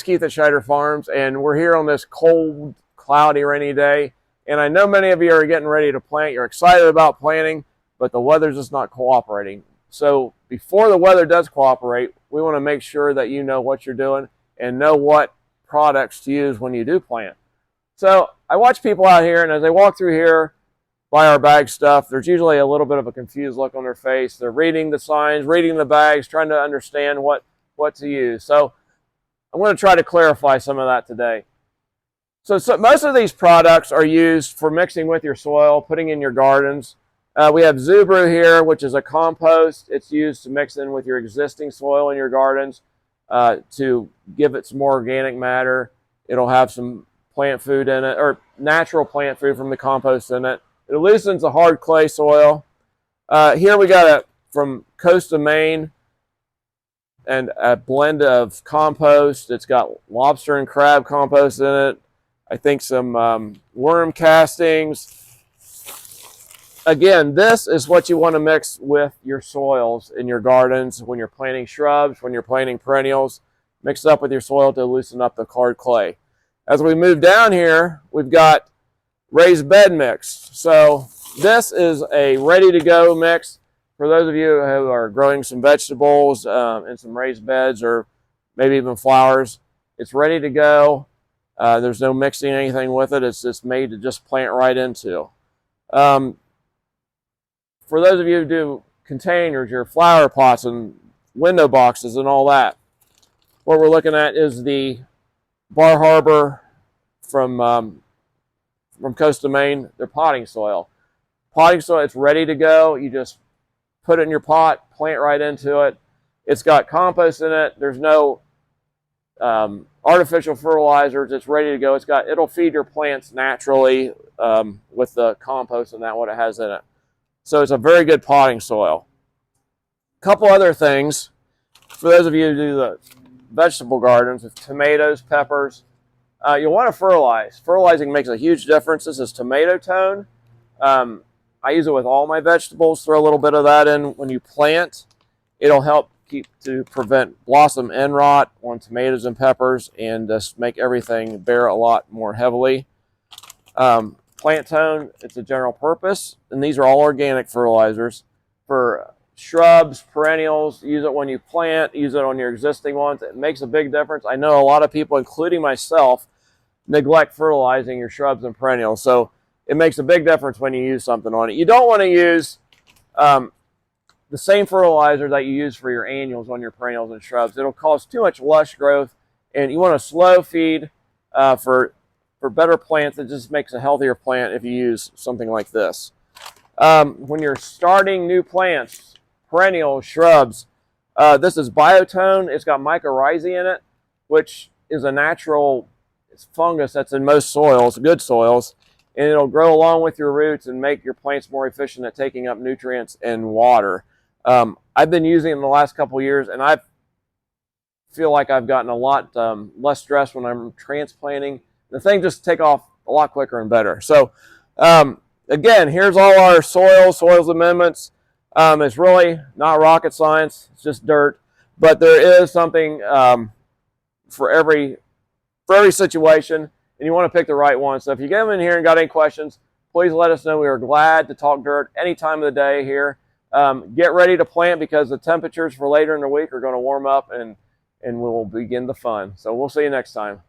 Keith at Scheider Farms, and we're here on this cold, cloudy, rainy day. And I know many of you are getting ready to plant. You're excited about planting, but the weather's just not cooperating. So before the weather does cooperate, we want to make sure that you know what you're doing and know what products to use when you do plant. So I watch people out here, and as they walk through here, buy our bag stuff, there's usually a little bit of a confused look on their face. They're reading the signs, reading the bags, trying to understand what to use. So I'm going to try to clarify some of that today. So most of these products are used for mixing with your soil, putting in your gardens. We have Zubru here, which is a compost. It's used to mix in with your existing soil in your gardens to give it some more organic matter. It'll have some plant food in it, or natural plant food from the compost in it. It loosens the hard clay soil. Here we got from Coast of Maine, and a blend of compost. It's got lobster and crab compost in it. I think some worm castings. Again, this is what you want to mix with your soils in your gardens when you're planting shrubs, when you're planting perennials. Mix it up with your soil to loosen up the hard clay. As we move down here, we've got raised bed mix. So this is a ready-to-go mix for those of you who are growing some vegetables in some raised beds or maybe even flowers. It's ready to go. There's no mixing anything with it. It's just made to just plant right into. For those of you who do containers, your flower pots and window boxes and all that, what we're looking at is the Bar Harbor from Coast of Maine, their potting soil. Potting soil, it's ready to go. You just put it in your pot, plant right into it. It's got compost in it. There's no artificial fertilizers. It's ready to go. It'll feed your plants naturally with the compost and what it has in it. So it's a very good potting soil. A couple other things for those of you who do the vegetable gardens with tomatoes, peppers. You'll want to fertilize. Fertilizing makes a huge difference. This is tomato tone. I use it with all my vegetables. Throw a little bit of that in when you plant. It'll help to prevent blossom end rot on tomatoes and peppers and just make everything bear a lot more heavily. Plant tone, it's a general purpose, and these are all organic fertilizers. For shrubs, perennials, use it when you plant, use it on your existing ones. It makes a big difference. I know a lot of people, including myself, neglect fertilizing your shrubs and perennials. So it makes a big difference when you use something on it. You don't want to use the same fertilizer that you use for your annuals on your perennials and shrubs. It'll cause too much lush growth, and you want a slow feed for better plants. It just makes a healthier plant if you use something like this. When you're starting new plants, perennials, shrubs, this is Biotone. It's got mycorrhizae in it, which is a natural fungus that's in most soils, good soils, and it'll grow along with your roots and make your plants more efficient at taking up nutrients and water. I've been using it in the last couple of years, and I feel like I've gotten a lot less stress when I'm transplanting. The thing just take off a lot quicker and better. So again, here's all our soils amendments. It's really not rocket science. It's just dirt, but there is something for every situation, and you want to pick the right one. So if you get them in here and got any questions, please let us know. We are glad to talk dirt any time of the day here. Get ready to plant because the temperatures for later in the week are going to warm up, and we'll begin the fun. So we'll see you next time.